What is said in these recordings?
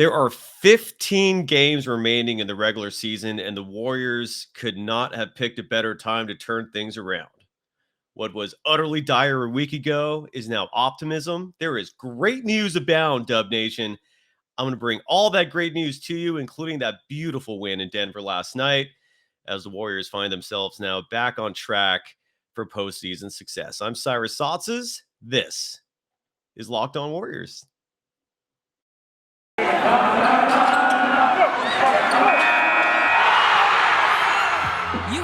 There are 15 games remaining in the regular season, and the Warriors could not have picked a better time to turn things around. What was utterly dire a week ago is now optimism. There is great news abound, Dub Nation. I'm going to bring all that great news to you, including that beautiful win in Denver last night, as the Warriors find themselves now back on track for postseason success. I'm Cyrus Saatsaz. This is Locked On Warriors. You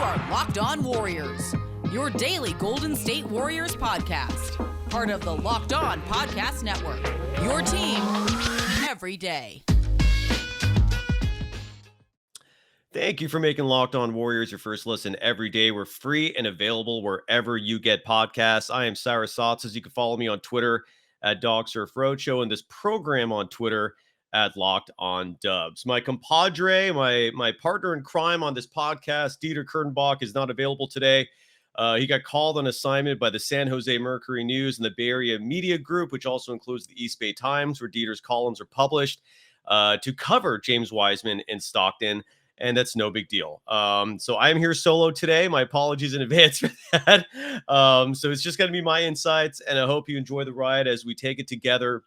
are Locked On Warriors, your daily Golden State Warriors podcast. Part of the Locked On Podcast Network, your team every day. Thank you for making Locked On Warriors your first listen every day. We're free and available wherever you get podcasts. I am Cyrus Saatsaz. You can follow me on Twitter at DogSurf Roadshow and this program on Twitter at Locked On Dubs. My compadre, my partner in crime on this podcast, Dieter Kurtenbach, is not available today. He got called on assignment by the San Jose Mercury News and the Bay Area Media Group, which also includes the East Bay Times, where Dieter's columns are published, to cover James Wiseman in Stockton. And that's no big deal. So I'm here solo today. My apologies in advance for that. So it's just going to be my insights, and I hope you enjoy the ride as we take it together.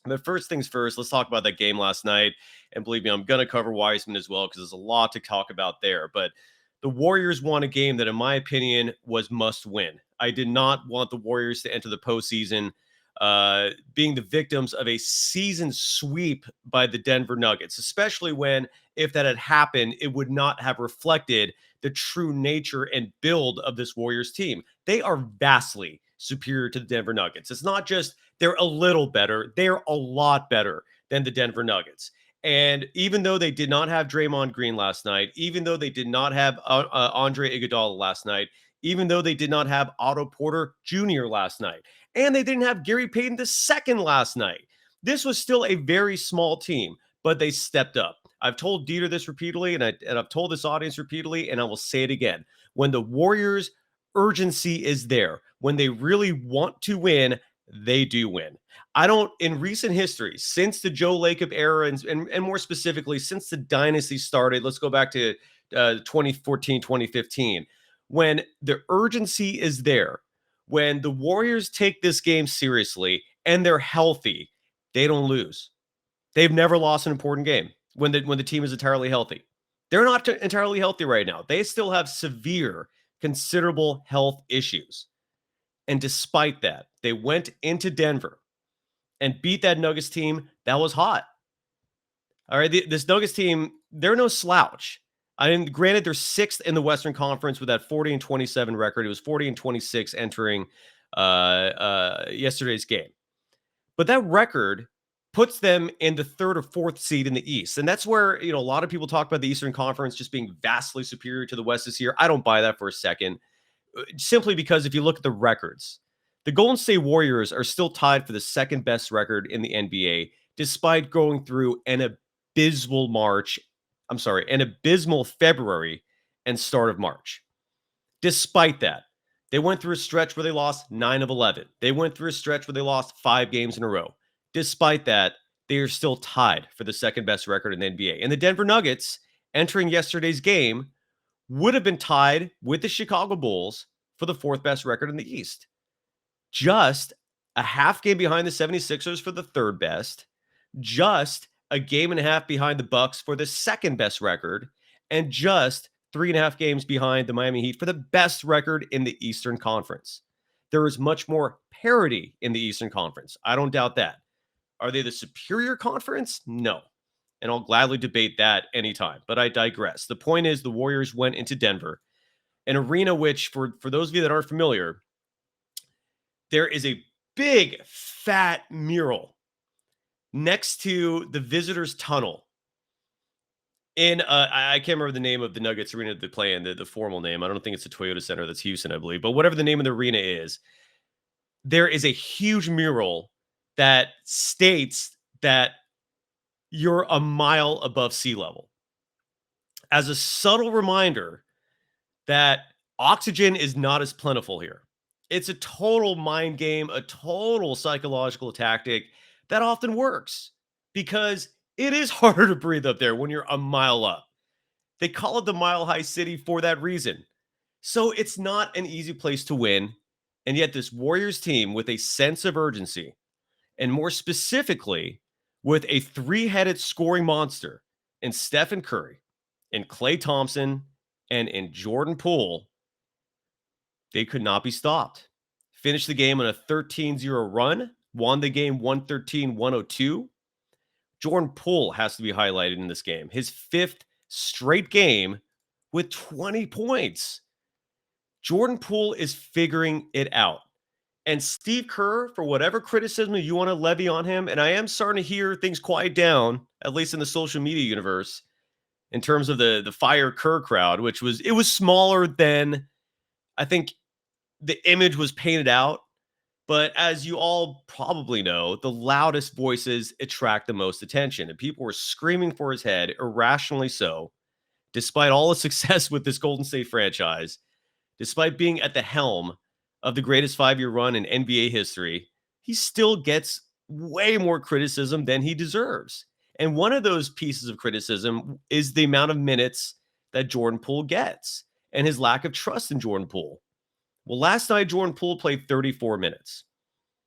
But first things first, let's talk about that game last night. And believe me, I'm going to cover Wiseman as well, because there's a lot to talk about there. But the Warriors won a game that, in my opinion, was must win. I did not want the Warriors to enter the postseason being the victims of a season sweep by the Denver Nuggets, especially when, if that had happened, it would not have reflected the true nature and build of this Warriors team. They are vastly superior to the Denver Nuggets. It's not just they're a little better, they're a lot better than the Denver Nuggets. And even though they did not have Draymond Green last night, even though they did not have Andre Iguodala last night, even though they did not have Otto Porter Jr. last night, and they didn't have Gary Payton II last night, this was still a very small team, but they stepped up. I've told Dieter this repeatedly, and I've told this audience repeatedly, and I will say it again. When the Warriors' urgency is there, when they really want to win, they do win. I don't, in recent history, since the Joe Lacob era, and more specifically, since the dynasty started, let's go back to 2014, 2015, when the urgency is there, when the Warriors take this game seriously and they're healthy, they don't lose. They've never lost an important game when the team is entirely healthy. They're not entirely healthy right now. They still have severe, considerable health issues. And despite that, they went into Denver and beat that Nuggets team that was hot. All right, this Nuggets team, they're no slouch. I mean, granted, they're sixth in the Western Conference with that 40-27 record. It was 40-26 entering yesterday's game. But that record puts them in the third or fourth seed in the East. And that's where, a lot of people talk about the Eastern Conference just being vastly superior to the West this year. I don't buy that for a second. Simply because if you look at the records, the Golden State Warriors are still tied for the second best record in the NBA, despite going through an abysmal February and start of March. Despite that, they went through a stretch where they lost 9 of 11. They went through a stretch where they lost 5 games in a row. Despite that, they are still tied for the second best record in the NBA. And the Denver Nuggets, entering yesterday's game, would have been tied with the Chicago Bulls for the fourth best record in the East. Just a half game behind the 76ers for the third best, just a game and a half behind the Bucks for the second best record, and just 3.5 games behind the Miami Heat for the best record in the Eastern Conference. There is much more parity in the Eastern Conference. I don't doubt that. Are they the superior conference? No. And I'll gladly debate that anytime, but I digress. The point is, the Warriors went into Denver, an arena which, for those of you that aren't familiar, there is a big, fat mural next to the visitors' tunnel in, I can't remember the name of the Nuggets arena they play in, the formal name. I don't think it's the Toyota Center. That's Houston, I believe. But whatever the name of the arena is, there is a huge mural that states that you're a mile above sea level, as a subtle reminder that oxygen is not as plentiful here. It's a total mind game, a total psychological tactic that often works, because It is harder to breathe up there when you're a mile up. They call it the Mile High City for that reason. So it's not an easy place to win. And yet, this Warriors team with a sense of urgency, and more specifically, with a three-headed scoring monster in Stephen Curry, in Klay Thompson, and in Jordan Poole, they could not be stopped. Finished the game on a 13-0 run, won the game 113-102. Jordan Poole has to be highlighted in this game. His fifth straight game with 20 points. Jordan Poole is figuring it out. And Steve Kerr, for whatever criticism you want to levy on him, and I am starting to hear things quiet down, at least in the social media universe, in terms of the Fire Kerr crowd, which was smaller than I think the image was painted out. But as you all probably know, the loudest voices attract the most attention. And people were screaming for his head, irrationally so, despite all the success with this Golden State franchise, despite being at the helm of the greatest 5-year run in NBA history. He still gets way more criticism than he deserves. And one of those pieces of criticism is the amount of minutes that Jordan Poole gets and his lack of trust in Jordan Poole. Well, last night, Jordan Poole played 34 minutes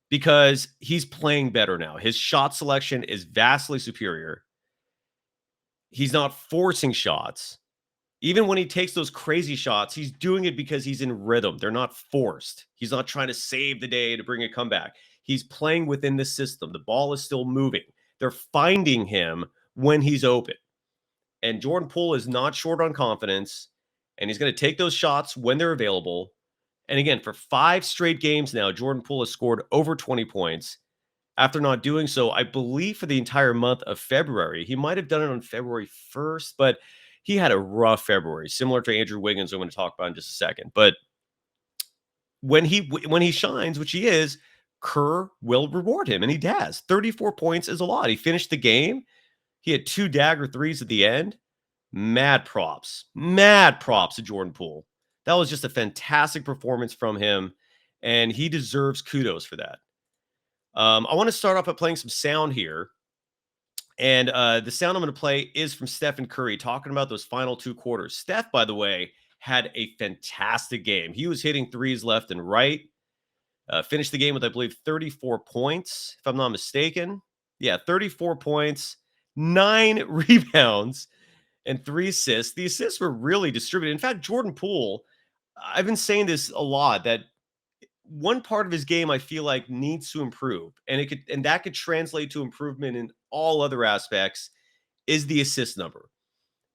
because he's playing better now. His shot selection is vastly superior. He's not forcing shots. Even when he takes those crazy shots, he's doing it because he's in rhythm. They're not forced. He's not trying to save the day to bring a comeback. He's playing within the system. The ball is still moving. They're finding him when he's open. And Jordan Poole is not short on confidence, and he's going to take those shots when they're available. And again, for 5 straight games now, Jordan Poole has scored over 20 points. After not doing so, I believe for the entire month of February. He might have done it on February 1st, but he had a rough February, similar to Andrew Wiggins, who I'm going to talk about in just a second. But when he shines, which he is, Kerr will reward him, and he does. 34 points is a lot. He finished the game. He had 2 dagger threes at the end. Mad props to Jordan Poole. That was just a fantastic performance from him, and he deserves kudos for that. I want to start off by playing some sound here. And the sound I'm going to play is from Stephen Curry talking about those final 2 quarters. Steph, by the way, had a fantastic game. He was hitting threes left and right. Finished the game with, I believe, 34 points, if I'm not mistaken. Yeah, 34 points, 9 rebounds, and 3 assists. The assists were really distributed. In fact, Jordan Poole, I've been saying this a lot, that one part of his game I feel like needs to improve, and that could translate to improvement in all other aspects, is the assist number.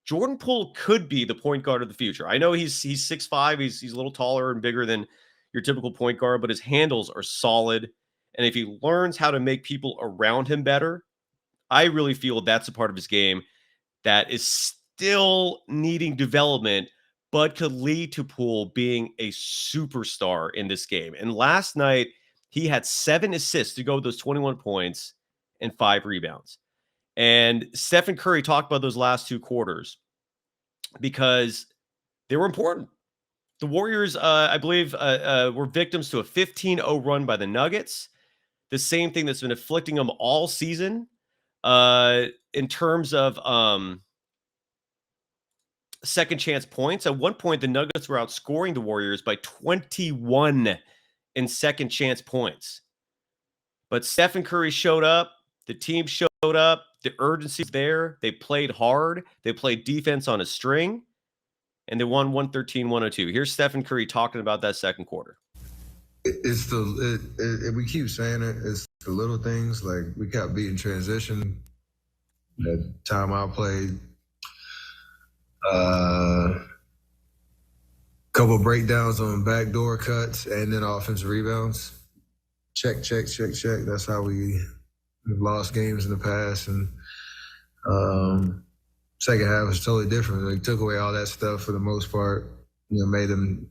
Jordan Poole could be the point guard of the future. I know he's 6'5", he's a little taller and bigger than your typical point guard, but his handles are solid. And if he learns how to make people around him better, I really feel that's a part of his game that is still needing development, but could lead to Poole being a superstar in this game. And last night, he had 7 assists to go with those 21 points and 5 rebounds. And Stephen Curry talked about those last 2 quarters because they were important. The Warriors, I believe, were victims to a 15-0 run by the Nuggets. The same thing that's been afflicting them all season in terms of second chance points. At one point, the Nuggets were outscoring the Warriors by 21 in second chance points. But Stephen Curry showed up. The team showed up. The urgency's there. They played hard. They played defense on a string. And they won 113-102. Here's Stephen Curry talking about that second quarter. We keep saying it. It's the little things. Like, we kept beating transition. That timeout play. Couple breakdowns on backdoor cuts and then offensive rebounds. Check. That's how we've lost games in the past. And second half was totally different. They took away all that stuff for the most part. Made them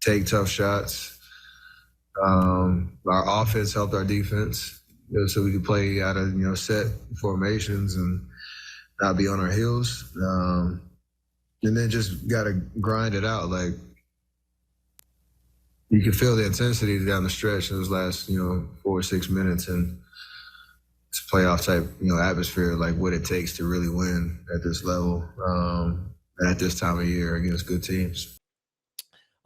take tough shots. Our offense helped our defense, so we could play out of set formations and not be on our heels. And then just got to grind it out. Like, you can feel the intensity down the stretch in those last 4 or 6 minutes, and playoff type, atmosphere, like what it takes to really win at this level, at this time of year against good teams.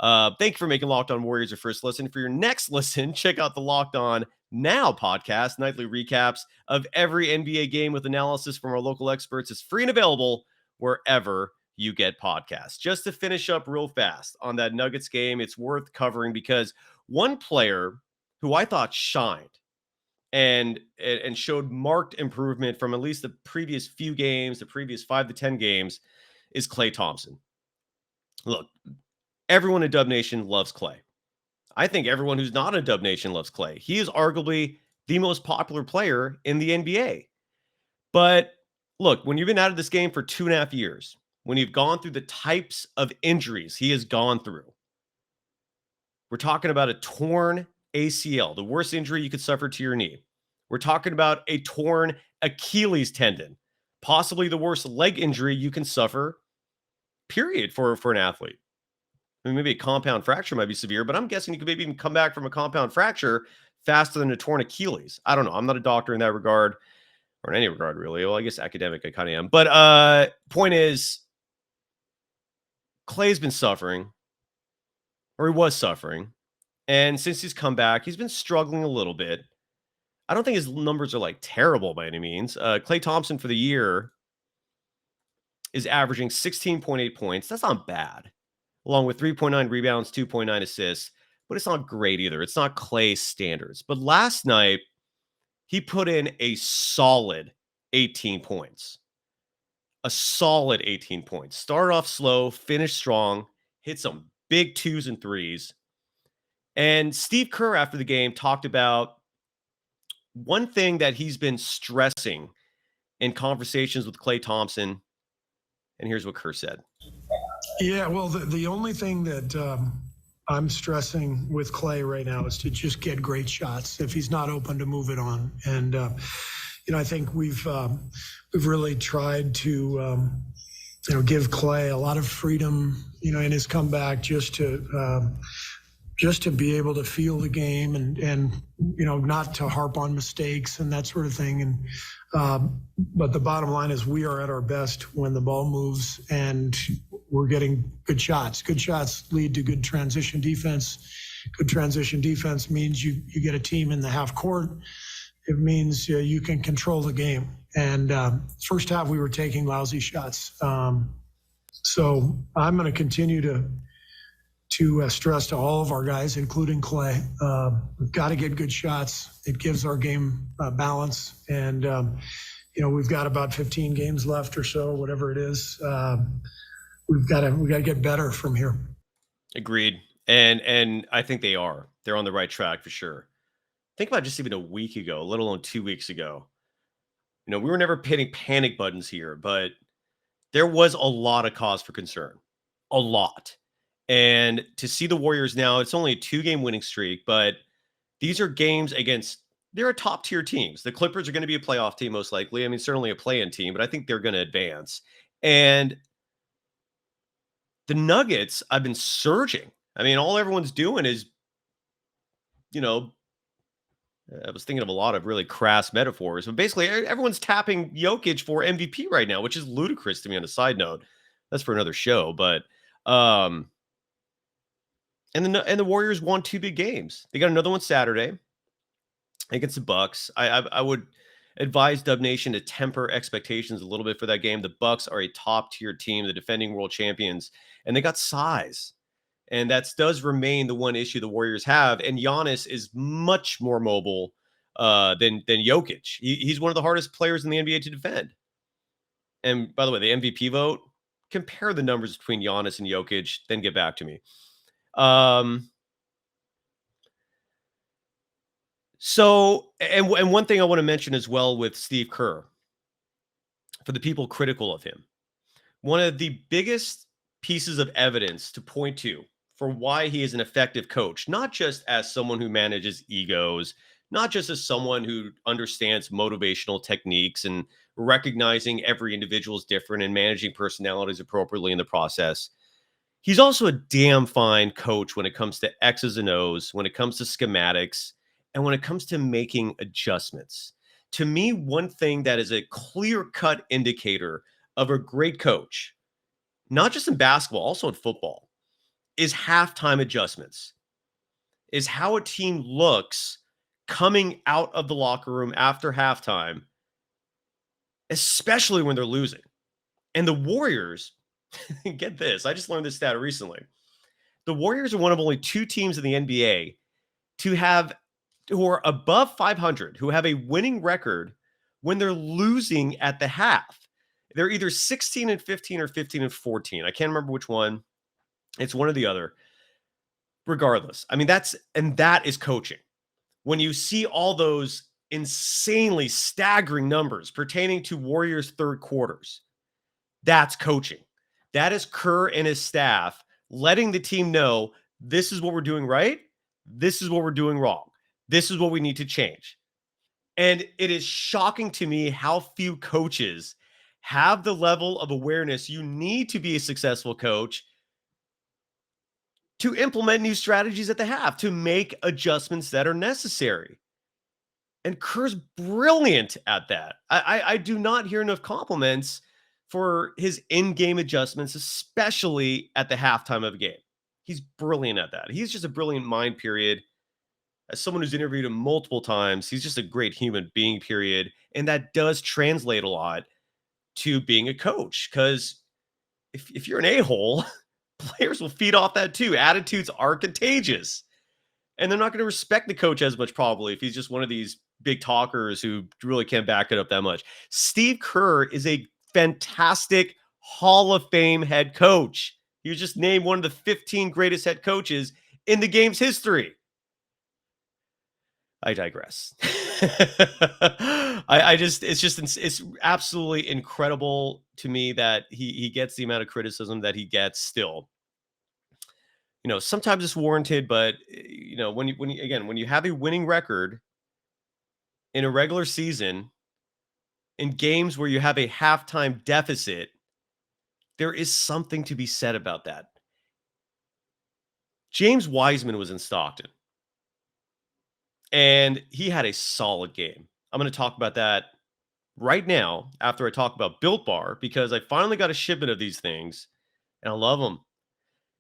Thank you for making Locked On Warriors your first listen. For your next listen, check out the Locked On Now podcast. Nightly recaps of every NBA game with analysis from our local experts is free and available wherever you get podcasts. Just to finish up real fast on that Nuggets game, it's worth covering because one player who I thought shined and showed marked improvement from at least the previous few games, the previous 5 to 10 games, is Klay Thompson. Look, everyone in Dub Nation loves Klay. I think everyone who's not in Dub Nation loves Klay. He is arguably the most popular player in the NBA. But look, when you've been out of this game for 2.5 years, when you've gone through the types of injuries he has gone through, we're talking about a torn ACL, the worst injury you could suffer to your knee. We're talking about a torn Achilles tendon, possibly the worst leg injury you can suffer, period, for an athlete. I mean, maybe a compound fracture might be severe, but I'm guessing you could maybe even come back from a compound fracture faster than a torn Achilles. I don't know. I'm not a doctor in that regard, or in any regard, really. Well, I guess academic I kind of am. But point is, Klay's been suffering, or he was suffering. And since he's come back, he's been struggling a little bit. I don't think his numbers are like terrible by any means. Klay Thompson for the year is averaging 16.8 points. That's not bad, along with 3.9 rebounds, 2.9 assists, but it's not great either. It's not Klay standards. But last night, he put in a solid 18 points. A solid 18 points. Started off slow, finished strong, hit some big 2s and 3s. And Steve Kerr, after the game, talked about one thing that he's been stressing in conversations with Klay Thompson. And here's what Kerr said. Yeah, well, the only thing that I'm stressing with Klay right now is to just get great shots. If he's not open, to move it on. And I think we've really tried to give Klay a lot of freedom, in his comeback, just to be able to feel the game and not to harp on mistakes and that sort of thing. And but the bottom line is we are at our best when the ball moves and we're getting good shots. Good shots lead to good transition defense. Good transition defense means you get a team in the half court. It means you can control the game. And first half we were taking lousy shots. So I'm going to continue to stress to all of our guys, including Klay, we've got to get good shots. It gives our game balance. And, we've got about 15 games left or so, whatever it is. We've got to get better from here. Agreed. And I think they're on the right track for sure. Think about just even a week ago, let alone 2 weeks ago. We were never hitting panic buttons here, but there was a lot of cause for concern. A lot. And to see the Warriors now, it's only a 2-game winning streak, but these are games against, they're top tier teams. The Clippers are going to be a playoff team, most likely. I mean, certainly a play-in team, but I think they're going to advance. And the Nuggets, I've been surging. I mean, all everyone's doing is, I was thinking of a lot of really crass metaphors, but basically everyone's tapping Jokic for MVP right now, which is ludicrous to me on a side note. That's for another show, but, and the Warriors won 2 big games. They got another one Saturday against the Bucks. I would advise Dub Nation to temper expectations a little bit for that game. The Bucks are a top tier team, the defending world champions, and they got size. And that does remain the one issue the Warriors have. And Giannis is much more mobile than Jokic. He's one of the hardest players in the NBA to defend. And by the way, the MVP vote, compare the numbers between Giannis and Jokic, then get back to me. So, and one thing I want to mention as well with Steve Kerr, for the people critical of him, one of the biggest pieces of evidence to point to for why he is an effective coach, not just as someone who manages egos, not just as someone who understands motivational techniques and recognizing every individual is different and managing personalities appropriately in the process. He's also a damn fine coach when it comes to X's and O's, when it comes to schematics, and when it comes to making adjustments. To me, one thing that is a clear-cut indicator of a great coach, not just in basketball, also in football, is halftime adjustments, is how a team looks coming out of the locker room after halftime, especially when they're losing. And the Warriors, get this, I just learned this stat recently. The Warriors are one of only 2 teams in the NBA who are above 500, who have a winning record when they're losing at the half. They're either 16-15 or 15-14. I can't remember which one. It's one or the other. Regardless, I mean, that is coaching. When you see all those insanely staggering numbers pertaining to Warriors' third quarters, that's coaching. That is Kerr and his staff letting the team know, this is what we're doing right. This is what we're doing wrong. This is what we need to change. And it is shocking to me how few coaches have the level of awareness you need to be a successful coach to implement new strategies at the half, to make adjustments that are necessary. And Kerr's brilliant at that. I do not hear enough compliments for his in-game adjustments, especially at the halftime of a game. He's brilliant at that. He's just a brilliant mind, period. As someone who's interviewed him multiple times, he's just a great human being, period. And that does translate a lot to being a coach, because if you're an a-hole, players will feed off that too. Attitudes are contagious. And they're not going to respect the coach as much, probably, if he's just one of these big talkers who really can't back it up that much. Steve Kerr is a fantastic Hall of Fame head coach. He was just named one of the 15 greatest head coaches in the game's history. I digress. It's absolutely incredible to me that he gets the amount of criticism that he gets still. You know, sometimes it's warranted, but you know, when you have a winning record in a regular season, in games where you have a halftime deficit, there is something to be said about that. James Wiseman was in Stockton, and he had a solid game. I'm going to talk about that right now after I talk about Built Bar, because I finally got a shipment of these things, and I love them.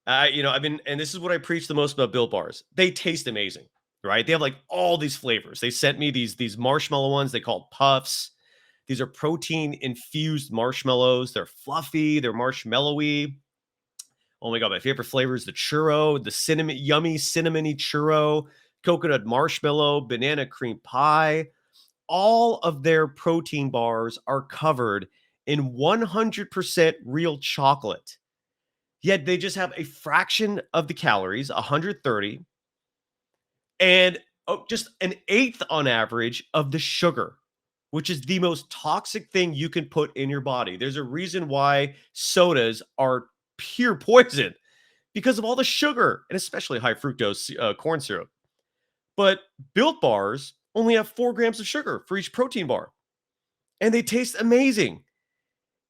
And this is what I preach the most about Built Bars. They taste amazing, right? They have like all these flavors. They sent me these marshmallow ones. They call Puffs. These are protein infused marshmallows. They're fluffy. They're marshmallowy. Oh my God. My favorite flavor is the churro, the yummy cinnamony churro, coconut marshmallow, banana cream pie. All of their protein bars are covered in 100% real chocolate. Yet they just have a fraction of the calories, 130, and just an eighth on average of the sugar, which is the most toxic thing you can put in your body. There's a reason why sodas are pure poison, because of all the sugar, and especially high fructose corn syrup. But Built Bars only have 4 grams of sugar for each protein bar, and they taste amazing.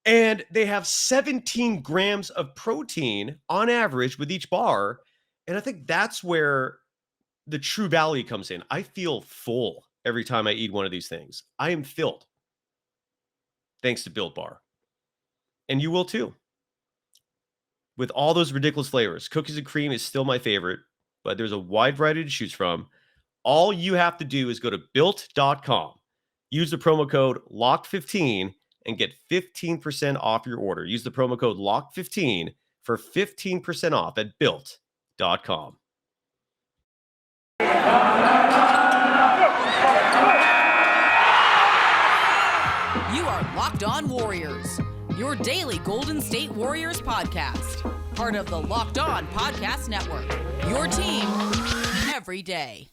And they have 17 grams of protein on average with each bar. And I think that's where the true value comes in. I feel full every time I eat one of these things. I am filled, thanks to Built Bar. And you will too. With all those ridiculous flavors. Cookies and cream is still my favorite, but there's a wide variety to choose from. All you have to do is go to built.com, use the promo code LOCKED15, and get 15% off your order. Use the promo code LOCKED15 for 15% off at built.com. You are Locked On Warriors, your daily Golden State Warriors podcast. Part of the Locked On Podcast Network, your team every day.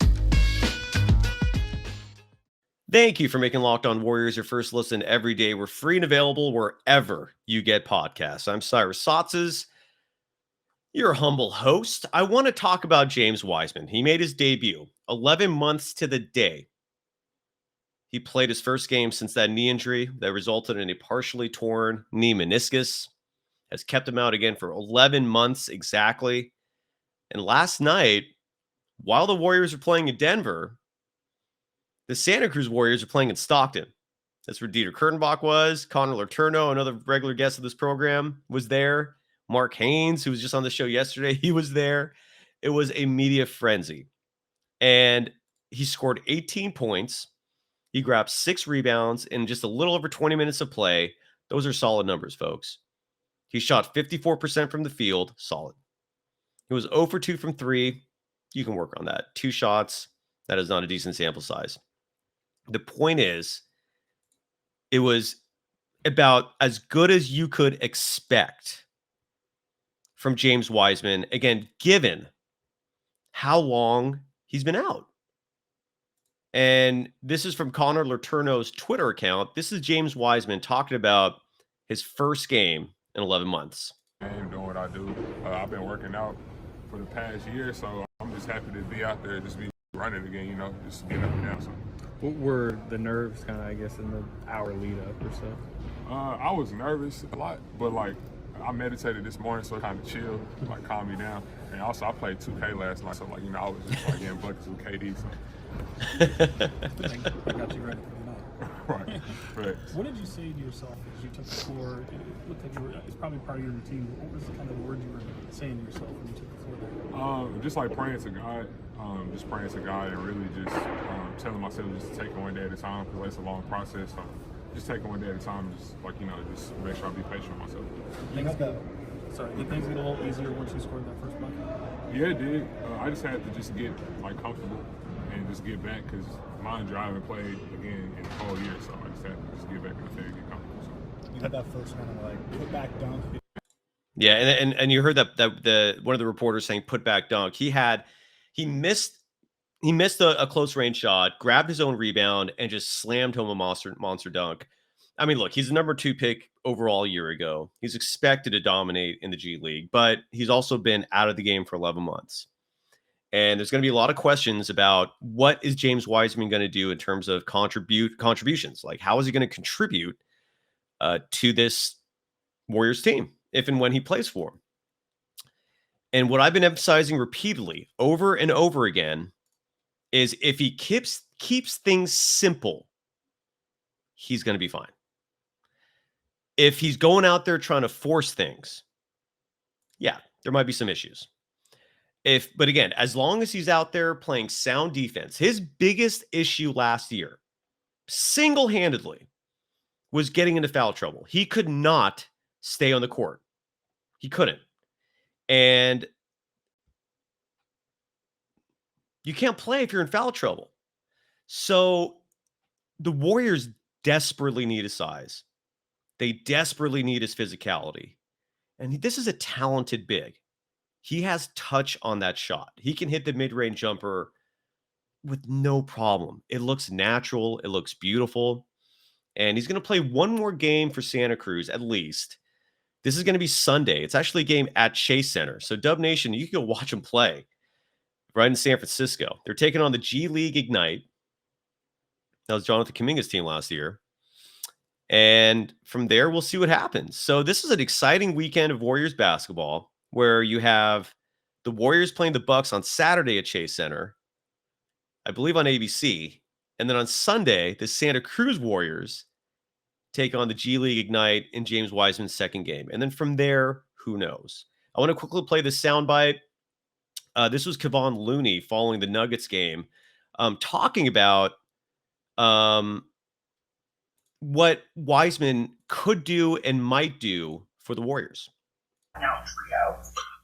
Thank you for making Locked On Warriors your first listen every day. We're free and available wherever you get podcasts. I'm Cyrus Saatsaz, your humble host. I want to talk about James Wiseman. He made his debut 11 months to the day. He played his first game since that knee injury that resulted in a partially torn knee meniscus. Has kept him out again for 11 months exactly. And last night, while the Warriors were playing in Denver, The Santa Cruz Warriors are playing in Stockton. That's where Dieter Kurtenbach was. Connor Letourneau, another regular guest of this program, was there. Mark Haynes, who was just on the show yesterday, he was there. It was a media frenzy. And he scored 18 points. He grabbed 6 rebounds in just a little over 20 minutes of play. Those are solid numbers, folks. He shot 54% from the field. Solid. He was 0 for 2 from 3. You can work on that. 2 shots. That is not a decent sample size. The point is, it was about as good as you could expect from James Wiseman, again, given how long he's been out. And this is from Connor Letourneau's Twitter account. This is James Wiseman talking about his first game in 11 months. I'm doing what I do. I've been working out for the past year, so I'm just happy to be out there, just be running again, you know, just getting up and down. So. What were the nerves kind of, I guess, in the hour lead up or so? I was nervous a lot, but like I meditated this morning, so it kind of chilled, like calmed me down. And also I played 2K last night, so like, you know, I was just like getting buckets with KD. So. I got you ready for the night. Right. What did you say to yourself as you took the floor? It looked like it's probably part of your routine. What was the kind of word you were saying to yourself when you took the floor there? Just like praying to God. Just praying to God and really just telling myself just to take it one day at a time, because it's a long process. So just take it one day at a time, just like, you know, just make sure I be patient with myself. Did things get a little easier once you scored that first bucket? Yeah, it did. I just had to just get like comfortable and just get back, because mine driving played again in the whole year, so I just had to just get back in the field and get comfortable. So. You had that first kind of like put back dunk. Yeah, and you heard that the one of the reporters saying put back dunk. He missed a close range shot, grabbed his own rebound, and just slammed home a monster dunk. I mean, look, he's the number 2 pick overall a year ago. He's expected to dominate in the G League, but he's also been out of the game for 11 months. And there's going to be a lot of questions about what is James Wiseman going to do in terms of contributions. Like, how is he going to contribute to this Warriors team if and when he plays for him? And what I've been emphasizing repeatedly over and over again is if he keeps things simple, he's going to be fine. If he's going out there trying to force things, yeah, there might be some issues. But again, as long as he's out there playing sound defense, his biggest issue last year, single-handedly, was getting into foul trouble. He could not stay on the court. He couldn't. And you can't play if you're in foul trouble. So the Warriors desperately need his size. They desperately need his physicality. And this is a talented big. He has touch on that shot. He can hit the mid-range jumper with no problem. It looks natural. It looks beautiful. And he's going to play one more game for Santa Cruz, at least. This is going to be Sunday. It's actually a game at Chase Center. So Dub Nation, you can go watch him play right in San Francisco. They're taking on the G League Ignite. That was Jonathan Kuminga's team last year. And from there, we'll see what happens. So this is an exciting weekend of Warriors basketball, where you have the Warriors playing the Bucks on Saturday at Chase Center, I believe on ABC. And then on Sunday, the Santa Cruz Warriors take on the G League Ignite in James Wiseman's second game. And then from there, who knows? I want to quickly play the soundbite. This was Kevon Looney following the Nuggets game, talking about what Wiseman could do and might do for the Warriors.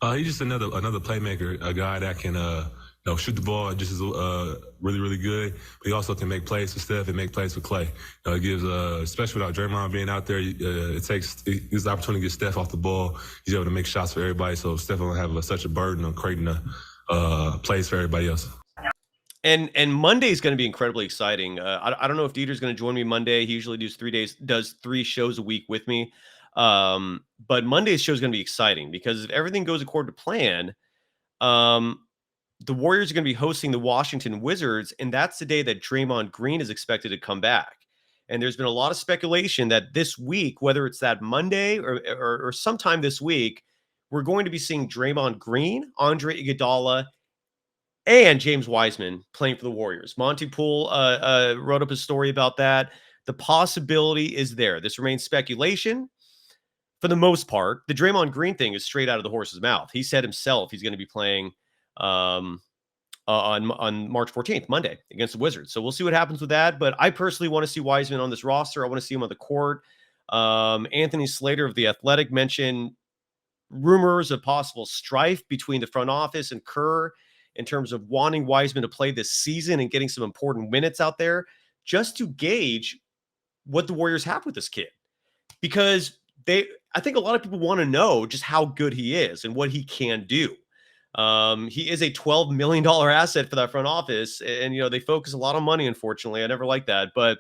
He's just another playmaker, a guy that can shoot the ball just as really, really good. But he also can make plays for Steph and make plays for Klay. It gives, especially without Draymond being out there, it gives the opportunity to get Steph off the ball. He's able to make shots for everybody, so Steph won't have such a burden on creating plays for everybody else. And Monday is going to be incredibly exciting. I don't know if Dieter's going to join me Monday. He usually does 3 shows a week with me. But Monday's show is going to be exciting because if everything goes according to plan, the Warriors are going to be hosting the Washington Wizards, and that's the day that Draymond Green is expected to come back. And there's been a lot of speculation that this week, whether it's that Monday or sometime this week, we're going to be seeing Draymond Green, Andre Iguodala, and James Wiseman playing for the Warriors. Monty Poole wrote up a story about that. The possibility is there. This remains speculation for the most part. The Draymond Green thing is straight out of the horse's mouth. He said himself he's going to be playing on March 14th, Monday, against the Wizards. So we'll see what happens with that. But I personally want to see Wiseman on this roster. I want to see him on the court. Anthony Slater of The Athletic mentioned rumors of possible strife between the front office and Kerr in terms of wanting Wiseman to play this season and getting some important minutes out there just to gauge what the Warriors have with this kid. Because I think a lot of people want to know just how good he is and what he can do. He is a $12 million asset for that front office. And, they focus a lot on money, unfortunately. I never liked that, but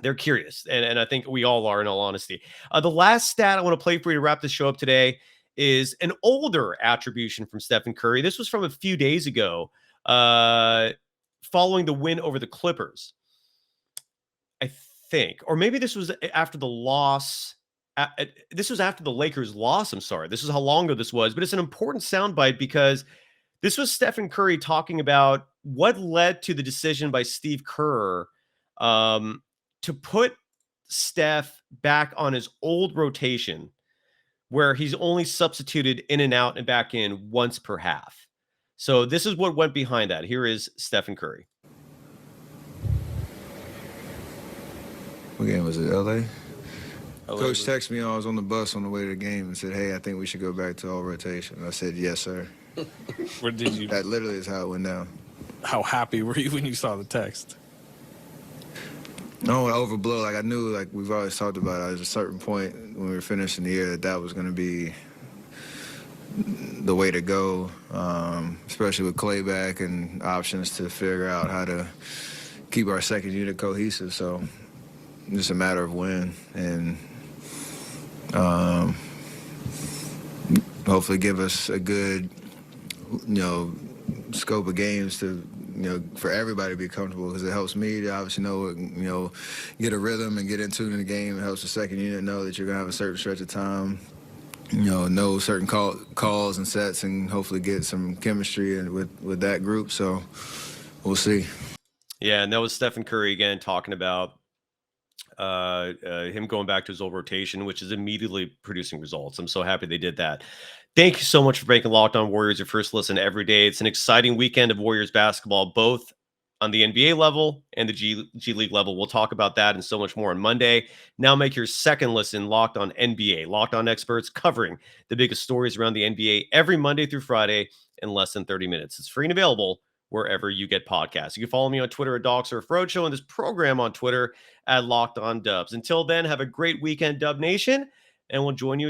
they're curious. And I think we all are, in all honesty. The last stat I want to play for you to wrap this show up today is an older attribution from Stephen Curry. This was from a few days ago, following the win over the Clippers, I think. Or maybe this was after the loss. This was after the Lakers loss. I'm sorry. This is how long ago this was, but it's an important soundbite because this was Stephen Curry talking about what led to the decision by Steve Kerr to put Steph back on his old rotation where he's only substituted in and out and back in once per half. So this is what went behind that. Here is Stephen Curry. What game was it, LA? Coach texted me, I was on the bus on the way to the game and said, hey, I think we should go back to all rotation. I said, yes, sir. Where did you? That literally is how it went down. How happy were you when you saw the text? I don't want to overblow. Like, I knew, like we've always talked about, at a certain point when we were finishing the year that was going to be the way to go, especially with Klay back and options to figure out how to keep our second unit cohesive. So just a matter of when, and hopefully give us a good, scope of games to, for everybody to be comfortable, because it helps me to obviously know, get a rhythm and get into the game. It helps the second unit know that you're going to have a certain stretch of time, know certain calls and sets, and hopefully get some chemistry with that group. So we'll see. Yeah, and that was Stephen Curry again talking about him going back to his old rotation, which is immediately producing results. I'm so happy they did that. Thank you so much for making Locked On Warriors your first listen every day. It's an exciting weekend of Warriors basketball, both on the NBA level and the G League level. We'll talk about that and so much more on Monday. Now make your second listen Locked On NBA. Locked On experts covering the biggest stories around the NBA every Monday through Friday in less than 30 minutes. It's free and available wherever you get podcasts. You can follow me on Twitter at DocSurf Roadshow and this program on Twitter at Locked On Dubs. Until then, have a great weekend, Dub Nation, and we'll join you again